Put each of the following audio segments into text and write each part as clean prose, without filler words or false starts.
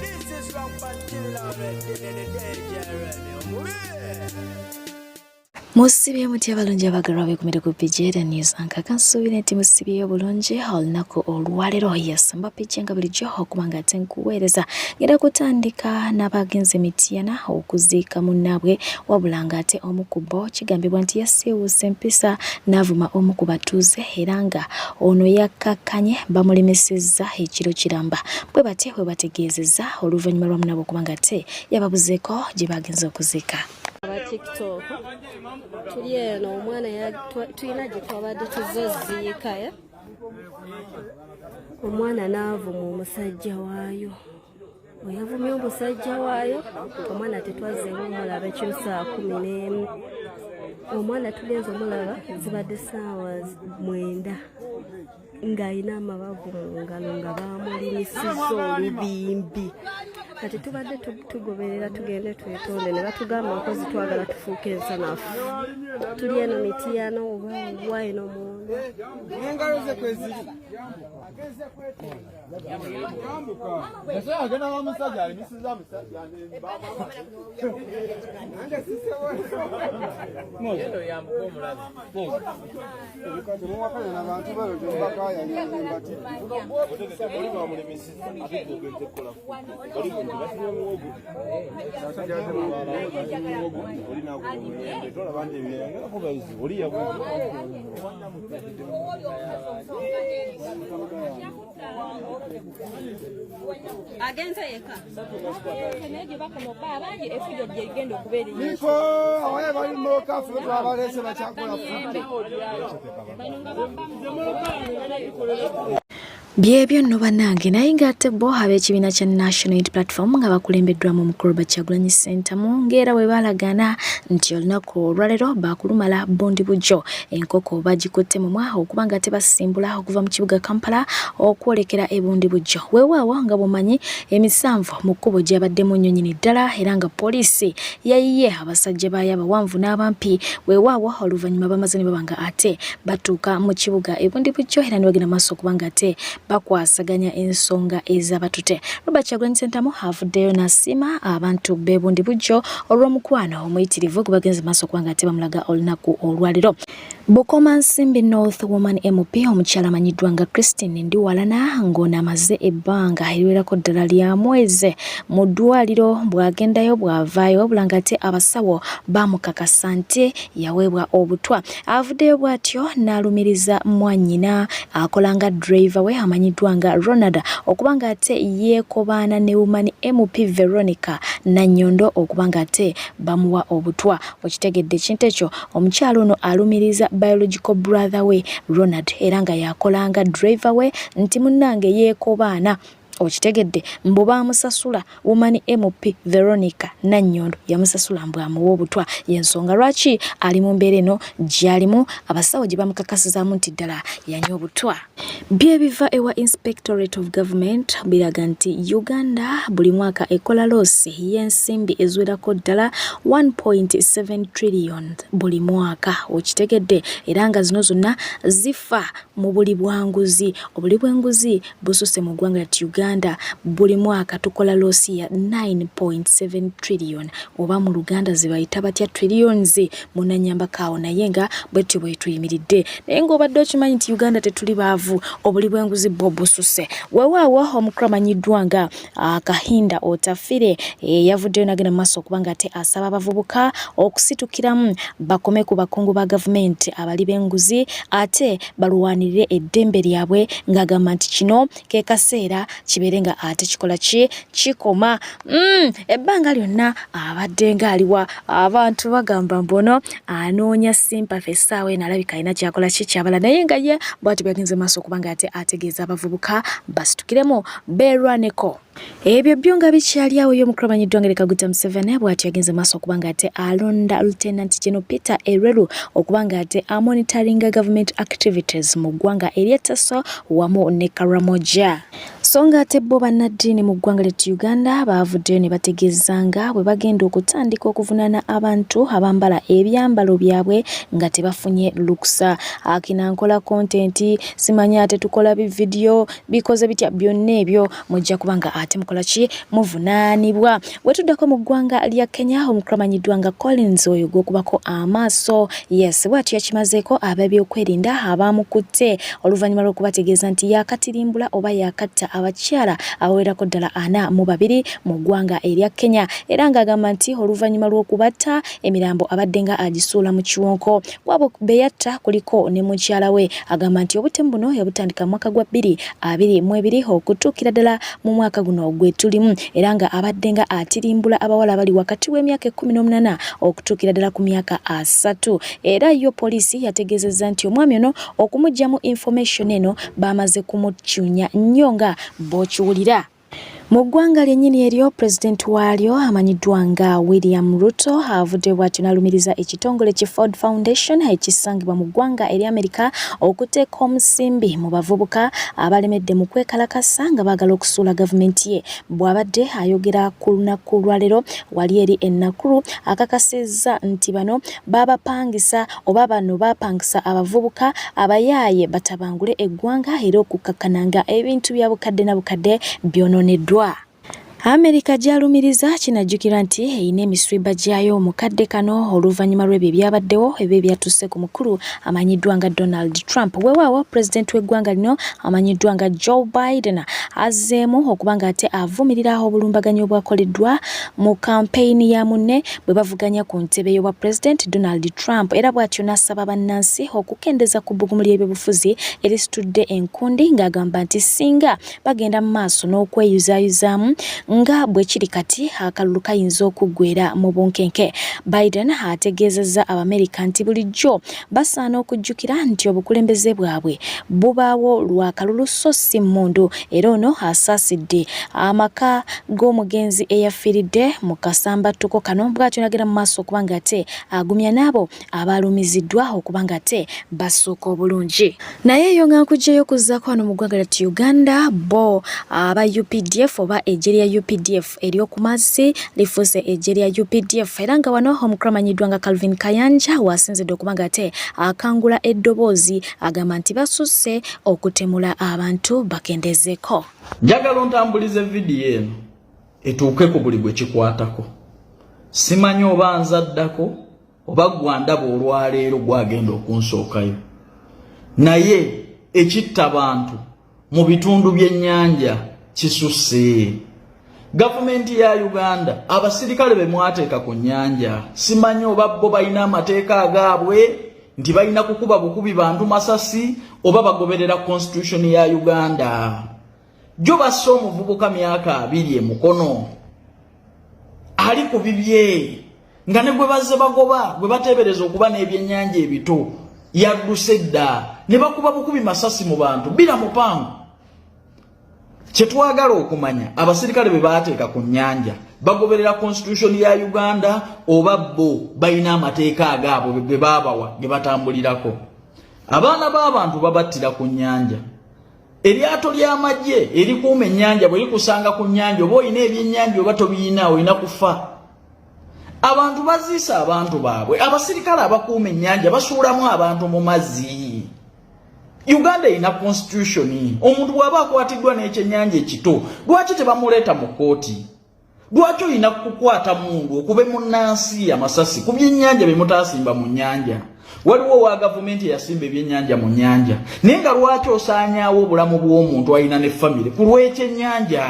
This is from Pantilla the danger. Musibi muti abalungi abagalwa bekumire ku PJ News ankakansuubira nti musibi obulungi olunaku olwaleero yasamba PJ nga bulijjo okubanga ate nkuweereza ngenda kutandika n'abagenze Mityana okuziika munnaabwe wabula nga ate omu ku bo kigambibwa nti yasiiwuusa empisa n'avuma omu ku batuuze era nga ono yakkakkanye bamulemesezza ekiro kiramba bwe bate bwe bategeezezza oluvannyuma lwa munnaabwe okubanga ate yababuzeeko gye bagenze okuziika. TikTok tuli eno omwana tulina gye twabadde tuzoziika omwana n'avuma omusajja waayo bwe yavumye omusajja waayo omwana tetwazzeemu omulaba ekiro saa 11 omwana tugenze omulaba zibadde ssaawa 9 ng'alina amabavu mu ngalo nga baamulimisizza olubimbi kati tubadde tugoberera tugende twetonde ne batugamba nkozi twagala tufuuke ensanafu tuli eno Mityana oba wa eno mundu engalo ze kweziri agenda bamusajja alimisiza musajja agenza yeka neje bakomo babaje efujo gyegenda okubeera niko awaye bali mu kafu abalese bachakola Byebyo nno bannange naye ng'ate bo ab'ekibiina kya National Unity Platform nga bakulembeddwamu omukulu Kyagulanyi Ssentamu ng'era bwe balagana nti olunaku olwaleero baakulumala Bondi Bujjo enkoko bagikutte mu mwa okuba nga tebasimbula okuva mu kibuga Kampala okwolekera e Bondi Bujjo weewaawo nga bumanyi emisanvu mu kkubo gy'abaddemu nnyonnyini ddala era nga poliisi yayiye abasajja baayo abawanvu n'abampi weewaawo oluvannyuma bamaze ne baba nga ate batuuka mu kibuga e Bondi Bujjo era ne bagenda maaso okuba nga ate bakwasaganya ensonga ez'abatute. Robert Kyagulanyi Ssentamu avuddeyo n'asiima abantu b'e Bondi Bujjo olw'omukwano omuyitirivu gwe bagenze maaso okuba nga ate bamulaga olunaku olwaleero. Bukoma Nsimbi North Woman MP omukyala amanyiddwa nga Christine Ndiwalana ng'ono amaze ebbanga eriwerako ddala lya mwezi mu ddwaliro bw'agendayo bw'avaayo wabula ng'ate abasawo baamukakasa nti yaweebwa obutwa. Avuddeyo bw'atyo n'alumiriza mwannyina akola nga driver we amanyiddwa nga Ronald okuba ng'ate yeekobaana ne Woman MP Veronica Nannyondo okuba ng'ate bamuwa obutwa. Okitegedde ekintu ekyo omukyala ono alumiriza biological brother we Ronald era nga yakolanga driver we nti munnange yeekobaana okitegedde mbu baamusasula Woman MP Veronica Nannyondo yamusasula mbu amuwa obutwa y'ensonga lwaki ali mu mbeera eno gy'alimu abasawo gye bamukakasizaamu nti ddala yanywa obutwa. Byebiva ewa Inspectorate of Government biraga nti Uganda buli mwaka ekola loosi y'ensimbi eziwerako ddala 1.7 trillion buli mwaka okitegedde era nga zino zonna zifa mu buli bwanguzi obuli bw'enguzi bususe mu ggwanga lya Uganda buli mwaka tukola loosi ya 9.7 trillion oba mu Luganda zibayita batya trillions munanyamba kaawo naye nga bwetyo bwe tuyimiridde naye ng'obadde okimanyi nti Uganda tetuli baavu obuli bw'enguzi bwo bususe weewaawo omukulu amanyiddwa nga Kahinda Otafire yavuddeyo n'agenda mu maaso okuba nga ate asaba abavubuka okusitukiramu bakome ku bakungu ba gavumenti abali b'enguzi ate balwanirire eddembe lyabwe ng'agamba nti kino ke kaseera kibeere nga ate kikola kikoma ebbanga lyonna abadde ng'aliwa abantu bagamba mbono anoonya sympathy essaawa eno alabika alina kyakola kyabala naye nga ye bw'ati byagenze maaso okuba nga ate ategeeza abavubuka basitukiremu beerwaneko. Ebyo byo nga bikyali awo y'omukulu amanyiddwa nga Kaguta Museveni bw'atyo yagenze maaso okuba nga ate alonda Lieutenant General Peter Ereru okuba nga ate amonitoringa government activities mu ggwanga ery'ettaso wamu ne Karamoja. Songa ate bo bannaddiini mu ggwanga ly'ettu Uganda baavuddeyo ne bategeezanga bwe bagenda okutandika okuvunaana abantu abambala ebyambalo byabwe nga tebafunye lukusa. Akinankola kontenti simanya ate tukola bividiyo bikoze bitya byonna ebyo mujja kubanga ate mukola ki muvunaanibwa. Bwe tuddako mu ggwanga lya Kenya omukulu amanyiddwa nga Collins oyo gw'okubako amaaso yes bw'atyo yakimazeeko ab'ebyokwerinda abaamukutte oluvannyuma lw'okubategeeza nti yaakatirimbula oba yaakatta abakyala abawerako ddala 42 mu ggwanga erya Kenya era ng'agamba nti oluvannyuma lw'okubatta emirambo abadde nga agisuula mu kiwonko wabo beyatta kuliko ne mukyala we agamba nti obutemu buno yabutandika mu mwaka gwa 2022 okutuukira ddala mu mwaka guno gwe tulimu era nga abadde nga atirimbula abawala abali wakati w'emyaka 18 okutuukira ddala ku myaka 3 era yo poliisi yategeezezza nti omwami ono okumuggyamu information eno bamaze kumukyunya nnyo nga bw'okiwulira. Mu ggwanga lyennyini eryo pulezidenti waalyo amanyiddwa nga William Ruto avudde bw'atyo n'alumiriza ekitongole ki Ford Foundation ekisangibwa mu ggwanga eri Amerika okuteeka omusimbi mu bavubuka abalemedde mu kwekalakasa nga baagala okusuula gavumenti ye. Bw'abadde ayogera ku lunaku lwa leero wali eri ennakulu akakasizza nti bano babapangisa oba bano bapangisa abavubuka abayaaye batabangule eggwanga era okukakkananga ebintu bya bukadde na bukadde byononeddwa. Amerika gyalumiriza kinajjukira nti eyina emiswiba gyayo omukadde kano oluvannyuma lw'ebyo byabaddewo ebyo byatuuse ku mukulu amanyiddwa nga Donald Trump. Weewaawo pulezidenti w'eggwanga lino amanyiddwa nga Joe Biden azzeemu okuba nga ate avumirira obulumbaganyi obwakoleddwa mu kampeyini ya munne bwe bavuganya ku ntebe y'obwa pulezidenti Donald Trump era bw'atyo n'asaba bannansi okukendeza ku bbugumu ly'ebyobufuzi erisitudde enkundi ng'agamba nti singa bagenda mu maaso n'okweyuzaayuzaamu nga bwe kiri kati akalulu kayinza okuggweera mu bunkenke. Biden ategeezezza Abamerika nti bulijjo basaana okujjukira nti obukulembeze bwabwe bubaawo lwa kalulu so si mmundu era ono asaasidde amaka g'omugenzi eyafiiridde mu kasambattuko kano bw'atyo n'agenda mu maaso okuba nga ate agumya n'abo abalumiziddwa okuba nga ate basooka obulungi. Naye eyo nga nkugyeyo okuzzaako wano mu ggwanga lyattu Uganda bo aba UPDF oba eggye lya UPDF eryoku mazzi lifuuse eggye lya UPDF era nga wano omukulu amanyiddwa nga Calvin Kayanja wasinzidde okuba nga ate akangula eddoboozi agamba nti basusse okutemula abantu bakendezeeko. Njagala ontambulize vidiyo eno etuuke ku buli gwe kikwatako. Simanyi oba nzaddako oba gwandaba olwaleero gwagenda okunsookayo. Naye ekitta abantu mu bitundu by'ennyanja kisusse. Gavumenti ya Uganda abasirikale be mwateeka ku nnyanja simanyi oba bo balina amateeka agaabwe nti balina kukuba bukubi bantu masasi oba bagoberera constitution ya Uganda. Jo basse omuvubuka myaka 2 emukono ali ku bibye nga ne gwe bazze bagoba gwe bateebereza okuba n'ebyennyanja ebito yadduse dda ne bakuba bukubi masasi mu bantu bila mupango. Kyetwagala okumanya abasirikale be baateeka ku nnyanja bagoberera constitution ya Uganda oba bo balina amateeka agaabo be baabawa ge batambulirako. Abaana b'abantu babattira ku nnyanja. Eryato ly'amagye erikuuma ennyanja bwe likusanga ku nnyanja oba olina ebyennyanja oba tobiina olina kufa. Abantu baziisa abantu baabwe. Abasirikale abakuuma ennyanja basuulamu abantu mu mazzi. Uganda ina constitution. Omuntu bw'aba akwatiddwa n'ekyennyanja ekito lwaki tebamuleeta mu kkooti? Lwaki olina kukwata mundu okube munnansi amasasi ku byennyanja bye mutaasimba mu nnyanja? Waliwo wa gavumenti yasimba ebyennyanja mu nnyanja naye nga lwaki osaanyaawo obulamu bw'omuntu alina ne famire ku lw'ekyennyanja?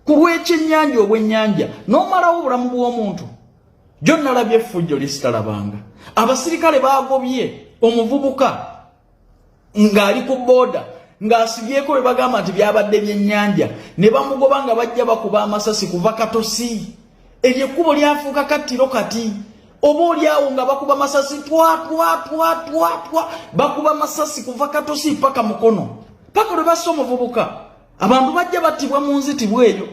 Ku lw'ekyennyanja obwennyanja n'omalawo obulamu bw'omuntu. Jjo nalabye effujjo lisitalabanga. Abasirikale baagobye omuvubuka ng'ali ku booda ng'asibyeko bye bagamba nti byabadde byennyanja ne bamugoba nga bajja bakuba amasasi kuva Katosi. Eryo ekkubo lyafuuka kattiro kati. Oba oliawo nga bakuba masasi twa bakuba masasi kuva Katosi paka Mukono paka lwe bassa omuvubuka. Abantu bajja battibwa mu nzitibwa eyo.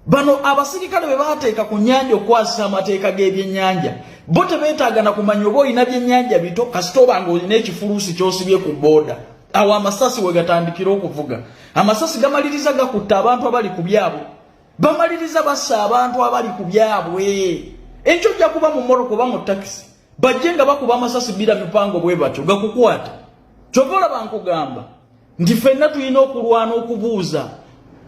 Bano abasirikale be baateeka ku nnyanja okwasa amateeka g'ebyennyanja bo tebeetaagana kumanya oba olina byennyanja bito kasita oba ng'olina ekifuluusi ky'osibye ku booda awo amasasi we gatandikira okuvuga amasasi gamaliriza gakutta abantu abali ku byabwe bamaliriza bassa abantu abali ku byabwe ekyo jja kuba mu moro kuba mu taxi bajje nga bakuba amasasi bila mipango bwe batyo gakukwata kyovola bankugamba ndi ffenna tulina okulwana okubuuza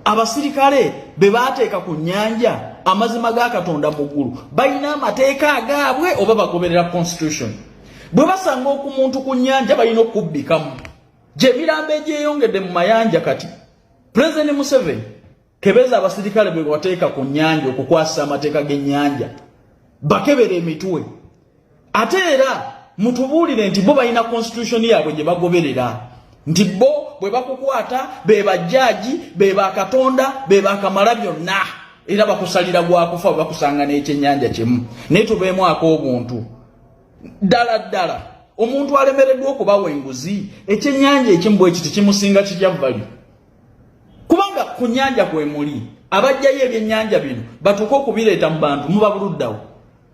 abasirikale be baateeka ku nnyanja amazima ga Katonda mu ggulu balina amateeka agaabwe oba bagoberera constitution bwe basanga okumuntu ku nnyanja balina okubbikamu gye mirambo egyeyongedde mu mayanja kati President Museveni kebeza abasirikale bwe bateeka ku nnyanja okukwasa amateeka g'ennyanja bakebera emitwe ate era mutubuulire nti bo balina constitution yaabwe gye bagoberera nti bo bwe bakukwata be bajjaji be bakatonda be bakamala byonna era bakusalira gwakufa bakusanga n'ekyennyanja kimu naye tubeemu ak'obuntu ddala omuntu alemereddwa okubawa enguzi ekyennyanja ekimu bwe kiti kimusinga kitya vali kubanga ku nnyanja kwe muli abajjayo ebyennyanja bino batuuka okubireeta mu bantu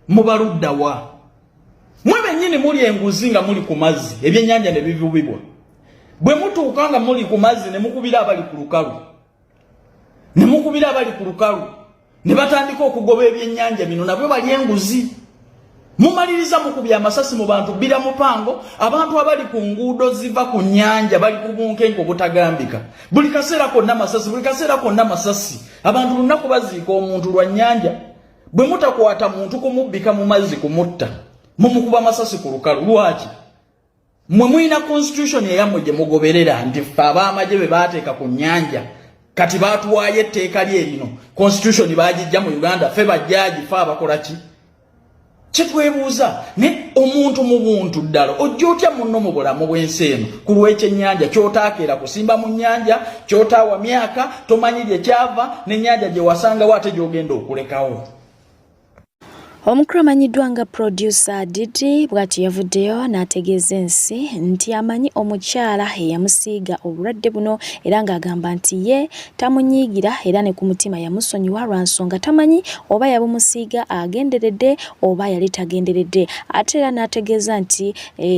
mubaluddawa mwe bennyini muli enguzi nga muli ku mazzi ebyennyanja ne bivubibwa bwe mutuuka nga muli ku mazzi ne mukubira abali ku lukalu ne batandika okugoba ebyennyanja bino nabyo bali enguzi mumaliriza mukubya amasasi mu bantu bila mupango abantu abali ku nguudo ziva ku nnyanja bali ku bunkenke obutagambika buli kaseera konna masasi abantu lunaku baziika omuntu lwa nnyanja bwe mutakwata muntu kumubbika mu mazzi kumutta mumukuba amasasi ku lukalu lwaki mwe mwina constitution yammwe gye mugoberera nti ffe ab'amagye be baateeka ku nnyanja kati baatuwaayo etteeka lye lino constitution baagijja mu Uganda ffe bajjaaji ffe abakola ki kyetwebuuza ne omuntu mu buntu ddala ojja otya munno mu bulamu bw'ensi eno ku lw'ekyennyanja ky'otaakeera kusimba mu nnyanja ky'otaawa myaka tomanyi gye kyava n'ennyanja gye wasangawo ate gy'ogenda okulekawo. Omukulu amanyiddwa nga producer Didi bw'ati yavuddeyo n'ategeeza ensi nti amanyi omukyala eyamusiiga obulwadde buno era ng'agamba nti ye tamunyiigira era ne ku mutima yamusonyiwa lwa nsonga tamanyi oba yabumusiiga agenderedde oba yali tagenderedde ate era n'ategeeza nti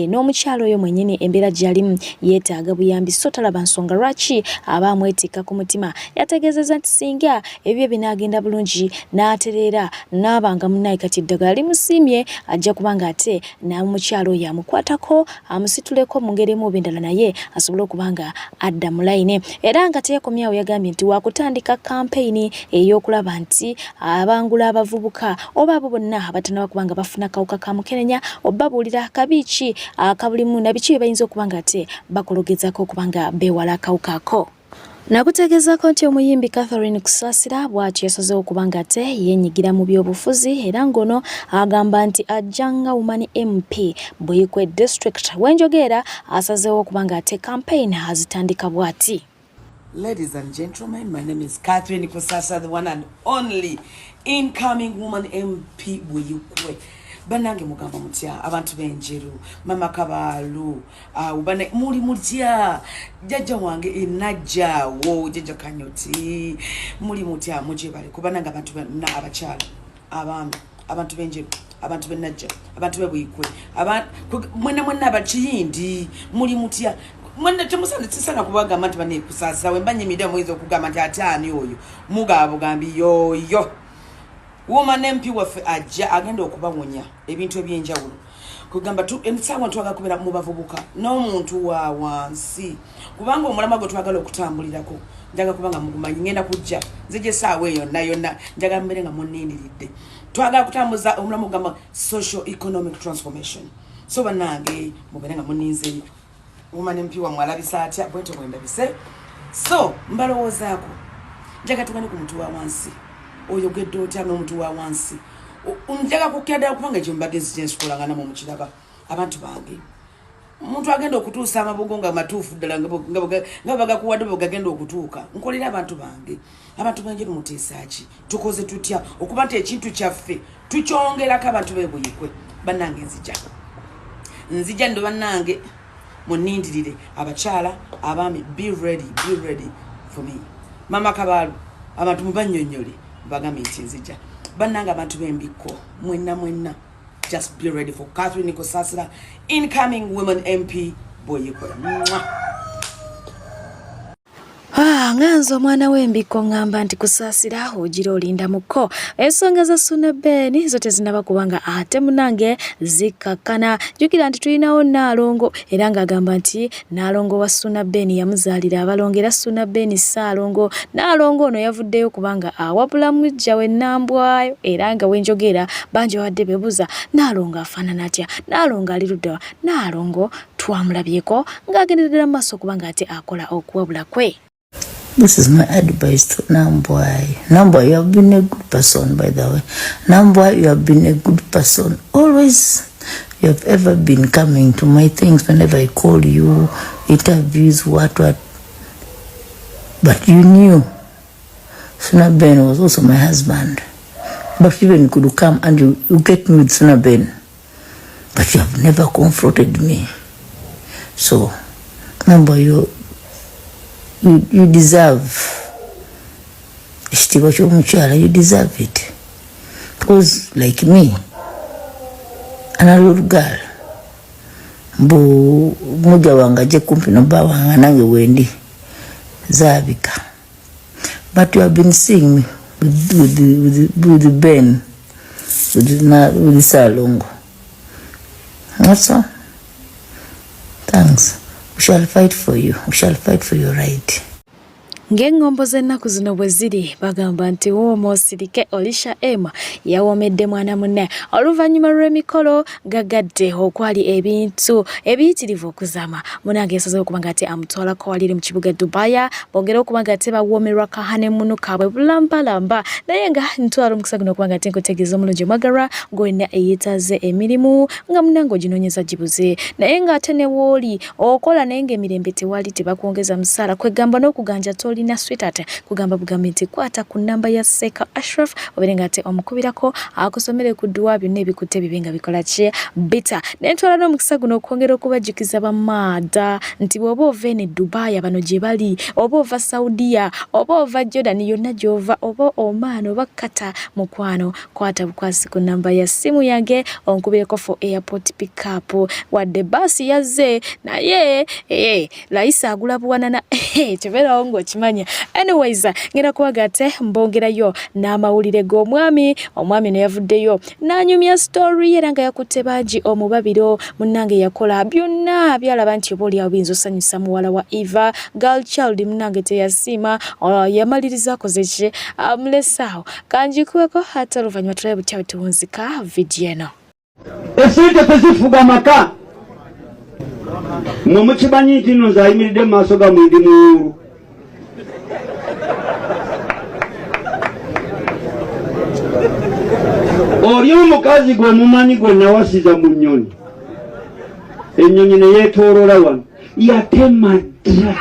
n'omukyala oyo mwennyini embeera gy'alimu yeetaaga buyambi so talaba nsonga lwaki aba amwetikka ku mutima yategeezeza nti singa ebyo binaagenda bulungi n'atereera n'abanga munnaye kati eddagala limusiimye ajja kubanga ate n'omukyalo oyo amukwatako amusituleko mu ngeri emu oba endala naye asobole okubanga adda mu layini era nga teyakomyawo yagambye nti wakutandika kampeyini ey'okulaba nti abangula abavubuka oba abo bonna abatanaba kubanga bafuna kawuka ka mukenenya obabuulira kabiiki akabulimu na biki bye bayinza okubanga ate bakologezako okubanga beewala akawuka ako. Nakutegeezako nti omuyimbi Catherine Kusasira bw'atyo yasazeewo okubanga ate yeenyigira mu by'obufuzi era ngono agamba nti ajjanga Woman MP Buikwe District wenjogera asazeewo okubanga ate campaign azitandika bw'ati. Ladies and gentlemen, my name is Catherine Kusasira, the one and only incoming Woman MP Buikwe. Banange mugamba mutya abantu benjeru mama Kabalu ubana muri mutya jajja wange enajjawo jajja Kanyoti muri mutya muje bale kubananga abantu na abakyala abantu benjeru abantu benajja abantu bebuikwe mwena abakiyindi muri mutya mwena temusana tsisana kubaga abantu bane Kusasira wembanye midamo hizo kugamba nti atani oyo mugabo gambi yoyo Woman MP wafe ajja agenda okubawonya ebintu ebyenjawulo kugamba ensangwa twaga kubera mu bavubuka n'omuntu wa wansi kubanga omulama gwe twagala okutambulirako njaga kubanga mugumanyi ngenda kujja nzije saawe yonna njaga mbere nga munnindiridde twagala kutambuza omulama ogamba social economic transformation so banange mubere nga munninze Woman MP wa mwalabisa atya bwete mwendabise so mbalowoozaako njaga tugane ku muntu wa wansi oyogedde otya n'omuntu wa wansi njaga kukedda kubanga ekyo mbadde nzikyenskolangana mu mukiraba abantu bange omuntu agenda okutuusa amabugo nga matuufu ddala nga bagakuwadde bwegagenda okutuuka nkolera abantu bange mutiisaaki tukoze tutya okuba nti ekintu kyaffe tukyongerako abantu bebuikwe bannange nzija ndo bannange munindirire abakyala abaami be ready for me mama Kabalu abantu mubanyonyole bagambe nti nzija bannanga abantu bembiko mwenna just be ready for Catherine Kusasira incoming Women MP Buikwe. Nganzo mwana w'embiko ngamba nti kusaasira ogira olinda muko. Ensonga za Suna Ben zote zinaba kubanga ate munange zikakana. Jukira nti tulinawo Naalongo era ng'agamba nti Naalongo wa Suna Ben yamuzaalira abalongera Suna Ben Ssaalongo. Naalongo ono yavuddeyo kubanga awabula mujja we Nambwayo era nga wenjogera bangi wadde bebuza Naalongo afaanana atya. Naalongo ali ludda. Naalongo twamulabyeko ng'agenderera mu maaso kubanga ate akola okuwabula kwe. This is my advice to Nambwai. Nambwai, you have been a good person, by the way. Nambwai, you have been a good person. Always, you have ever been coming to my things whenever I call you, interviews, what. But you knew Suna Ben was also my husband. But even you could come and you get me with Suna Ben. But you have never confronted me. So, Nambwai, you deserve ekitiibwa ky'omukyala, you deserve it. Because like me, an old girl, mbu mmoja wange ajje kumpi n'obba wange nange wendi zaabika. But you have been seeing me with Ben, with Ssaalongo. That's all. Thanks. We shall fight for you. We shall fight for your right. Ng'engombo z'ennaku zino bwe ziri bagamba nti Woomosirike Olisha Emma yawomedde mwana munne oluvannyuma lw'emikolo gagadde okwali ebintu ebiyitirivu okuzama. Munange yasazeewo okubanga ate amutwalako waliri mu kibuga Dubai bongera okubanga ate bawoomerwa kahanemunu kaabwe bulambalamba naye nga ntwala omukisa guno okubanga ate nkutegeeza omulungi omwagalwa gwonna eyeetaaze emirimu nga munange oginoonyeza gibuze naye ng'ate ne wooli okola naye ng'emirembe tewali tebakwongeza musaala kwegamba n'okuganja toli na sweetheart kugamba bugambe nti kwata ku namba ya Seka Ashraf oberenga ate omukubirako akusomere ku dduwa byonna ebikutte bibenga bikola ki bita n'entwala n'omukisa guno okwongera okubajjukiza bamaada nti bw'oba ova ne Dubai bano gye bali oba ova Saudiya oba ova Jordan yonna gy'ova oba Oman oba Qatar mukwano kwata bukwasi ku namba ya simu yange onkubireko for airport pick up wadde basi yazze naye Laisa agula buwanana kyeberawo ng'okimanyi. Anyways, ngera kuwagate mbongerayo n'amawulire g'omwami no yavuddeyo n'anyumya story era nga yakutte bangi omubabiro munnange yakola byonna byalaba nti oba oli abinza osanyusa muwala wa Eva girl child munnange teyasiima yamaliriza akoze ki amulesaawo kanjikuweko ate oluvannyuma tulabe butya tuwunzika vidiyo eno. Esente tezifuga maka mwe mukimanyi nti nno nze ayimiridde mu maaso ga mwindi muwuulu. Oli omukazi gwe mumanyi gwe nawasiza mu nnyonyi ennyonyi ne yeetoolola wano yatema dda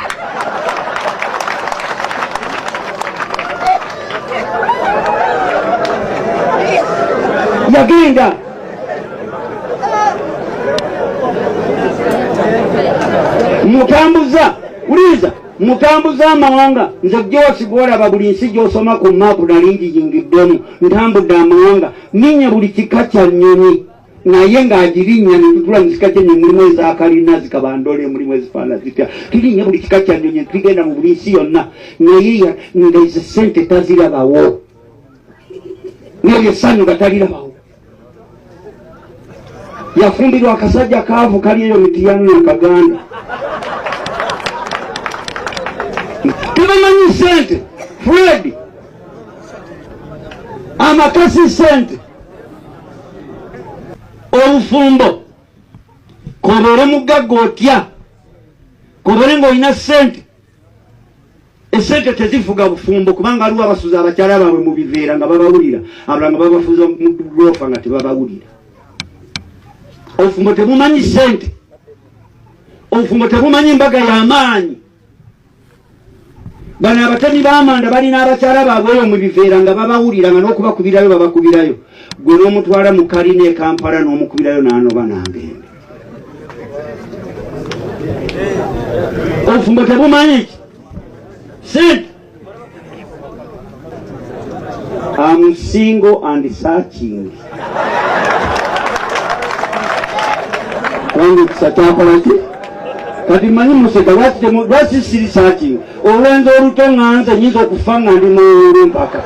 yagenda mutambuza uliza mutambuza amawanga nze gy'osi gw'olaba buli nsi gy'osoma ku maapu nali ngiyingiddemu ntambudde amawanga ninya buli kika kya nnyonyi naye ng'agirinnya netutula mu kika ky'ennyonyi mulimu ezakalina zikabandole mulimu ezifaana zitya tulinnya buli kika kya nnyonyi tugenda mu buli nsi yonna naye nga ezo ssente tazirabawo naye essanyu nga talirabawo yafumbirwa akasajja kaavu kali eyo mitiyano yakaganda tebamanyi sente Fred amakasi sente obufumbo kobere mugagga otya kobere ng'olina sente esente tezifuga bufumbo kubanga aliwo abasuza abakyala baabwe mu biveera nga babawulira abalala nga babafuza mu gulofa nga tebabawulira. Obufumbo tebumanyi sente obufumbo tebumanyi mbaga y'amaanyi. Bano abatemi b'amanda balina abakyala baabwe eyo mu biveera nga babawulira nga n'okubakubirayo babakubirayo gwe n'omutwala mu kalina e Kampala n'omukubirayo n'anoba n'agenda. Obufumbo tebumanyi sente. I'm single and searching. Wangu kusatakola ki kati manyi museka lwaki siri searching olwenza oluto nganza nyinza okufa nga ndi muwulu mpaka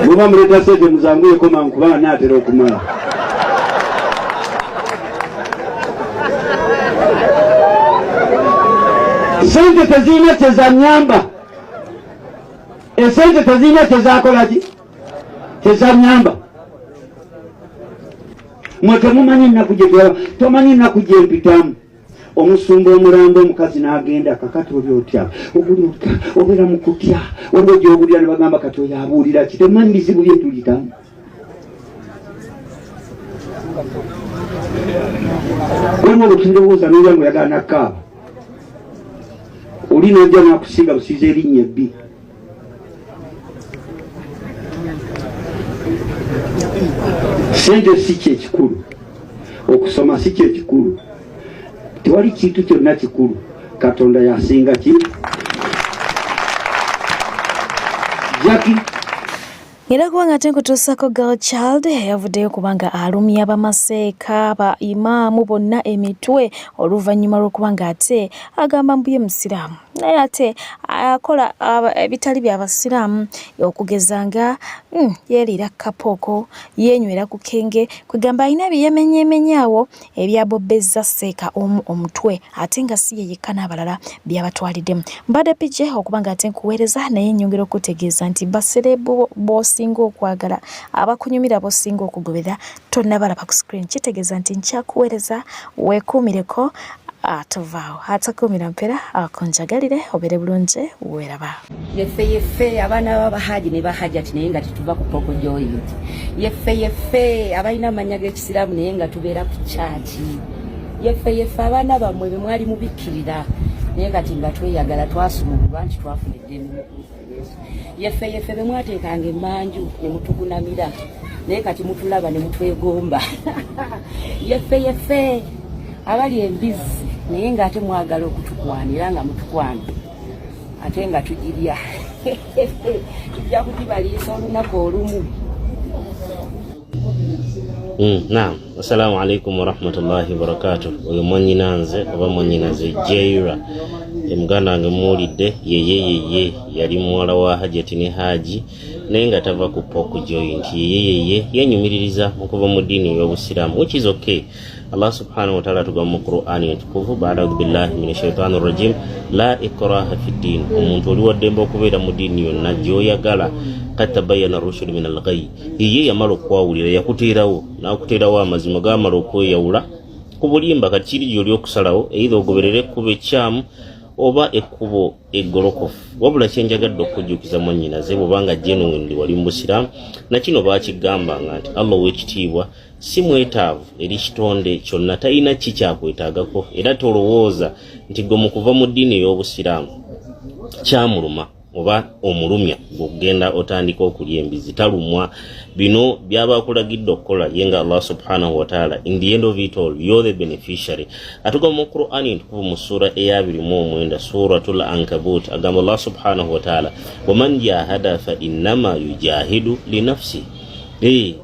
muba muleta sente muzanguyeko mankubanga naatera okumala sente tezirina kyezanyamba esente tezirina kyezakolaki kyezanyamba mwe temumanyi ennaku gyetwala tomanyi ennaku gyempitamu omusumba omulambo omukazi n'agenda kakati oli otya oguli otya obeera mu kutya waliwo gy'obulira ne bagamba kati oyo abuulira ki temumanyi bizibu byetuyitamu waliwo olutindowooza n'olyango oyagala nakkaaba oli najja nakusinga busiza erinnya ebbi sente si kyekikulu okusoma si kyekikulu tewali kintu kyonna kikulu katonda yasinga ki jaki Era kubanga tenkutuusako Girl Child yavuddeyo kubanga alumya bamaseeka ba imaamu bonna emitwe oluvannyuma lw'okubanga ate agamba mbuye musiraamu naye ate akola ebitali by'abasiraamu okugeza nga yeeriira kapooko yeenywera ku kenge kwegamba alina byeyemenyeemenyaawo ebyabobbezza seeka omu omutwe ate nga si ye yekka n'abalala byabatwaliddemu. Mbadde pije okubanga ate nkuweereza naye nnyongera okutegeeza nti baserebu singa okwagala abakunyumira bosinga okugobera tonnabalaba ku screen kitegeeza nti nkyakuweereza weekuumireko atovaawo atakuumira mpera akonjagalire obere bulungi weeraba yeffe abaana b'abahaji ne bahajati naye nga tetuva ku poko joint yeffe abalina amanya g'ekisiraamu naye nga tubeera ku kyaki yeffe abaana bammwe be mwali mubikkirira naye kati nga tweyagala twasumululwa nti twafuna eddembe yeffe be mwateekanga emmanju ne mutugunamira naye kati mutulaba ne mutwegomba yeffe abali embizi naye ng'ate mwagala okutukwanira nga mutukwana ate nga tugirya tujja kugibaliisa olunaku olumu. Naam, assalamu alaikum warahmatullahi wabarakatuh. Oyo mwannyinanze oba mwannyinaze Jaira muganda wange muwulidde yeye yali muwala wa Hajati ne Haji naye nga tava ku poko joint yeye yenyumiririza okuva mu ddiini y'obusiraamu which is okay. Allah subhanahu wa ta'ala tugamba mu Qur'ani entukuvu ba'da billahi minash shaitani rajim la ikraha fi ddin omuntu oli waddembe okubeera mu ddiini yonna gy'oyagala qad tabayyana rushd min al-ghayy ye yamala okwawulira yakuteerawo n'akuteerawo amazima gaamala okweyawula ku bulimba kati kiri gy'oli okusalawo either ogoberere ekkubo ekyamu oba ekkubo eggolokofu wabula kyenjagadde okujjukiza mwannyinaze bw'obanga genuinely wali mu busiraamu nakino baakigambanga nti Allah ow'ekitiibwa si mwetaavu eri kitonde kyonna talina kikyakwetaagako era tolowooza nti gwe mu kuva mu ddiini ey'obusiraamu kyamuluma oba omulumya bw'ogenda otandika okulya embizi talumwa. Bino byabakulagidde okukola yenga Allah subhanahu wa ta'ala in the end of it all you're the beneficiary. Atuga mu Qur'ani ntukuvu mu sura eya 29 suratul Ankabut agamba Allah subhanahu wa ta'ala waman jahada fa innama yujahidu li nafsi.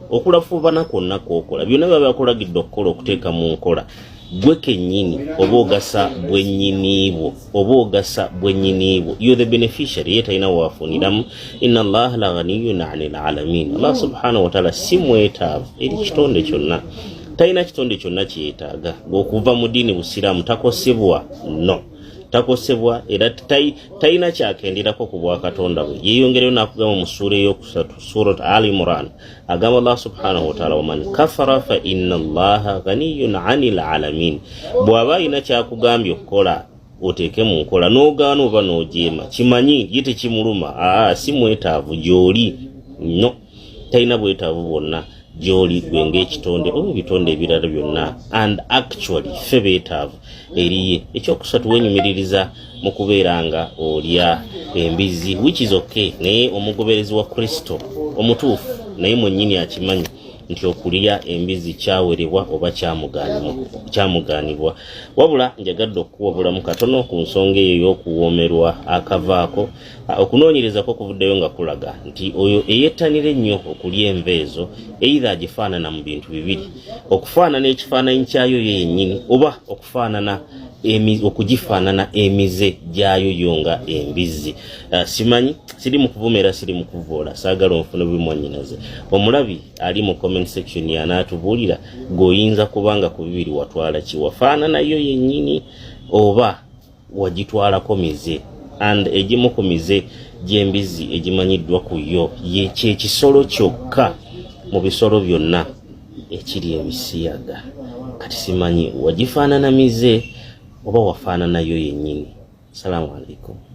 Okulafuubana kwonna kw'okola byonna biba byakulagidde okukola okuteeka mu nkola gwe kennyini oba ogasa bwennyiniibwo you're the beneficiary ye talina waafuniramu. Inna allaha la ghaniyun 'anil 'alamin. Allah subhanahu wa ta'ala si mwetaavu eri kitonde kyonna talina kitonde kyonna kyetaaga okuva mu ddiini busiraamu takosebwa takosebwa era talina kyakenderako ku bwakatonda bwe. Yeeyongereyo n'akugamba mu ssuura eyokusatu surat Ali Imran agamba Allah subhanahu wa ta'ala waman kafara fa inna allaha ghaniyun 'anil 'alamin. bw'aba alina kyakugambye okukola oteeke mu nkola n'ogaana oba n'ojeema kimanyi ye tekimuluma si mwetaavu gy'oli talina bwetaavu bwonna gy'oli gwe ng'ekitonde oba ebitonde ebirala byonna and actually ffe beetaavu eriye. Ekyokusatu wenyumiririza mu kubeera nga olya embizi which is okay naye omugoberezi wa Kristo omutuufu naye mwennyini akimanyi nti okulya embizi kyawerebwa oba kyamuganibwa. Wabula njagadde okuwabulamu katono ku nsonga eyo y'okuwoomerwa akavaako. Okunoonyereza ko kuvuddeyo nga kulaga nti oyo eyettanira ennyo okulya enva ezo either agifaanana mu bintu bibiri, okufaanana ekifaananyi kyayo yennyini oba okufaanana okugifaanana emize gyayo yo nga embizi. Simanyi, siri mu kuvumera, siri mu kuvoola, saagala onfune bimwannyinaze. Omulabi ali mu comment section y'anaatubuulira g'oyinza kubanga ku bibiri watwala ki, wafaanana yo yennyini oba wagitwalako mize. And egimu ku mize gy'embizi egimanyiddwa ku yo kyekisolo kyokka mu bisolo byonna ekiri ebisiyaga. Kati simanyi wagifaanana mize oba wafaanana yo yennyini. Assalamu alaikum.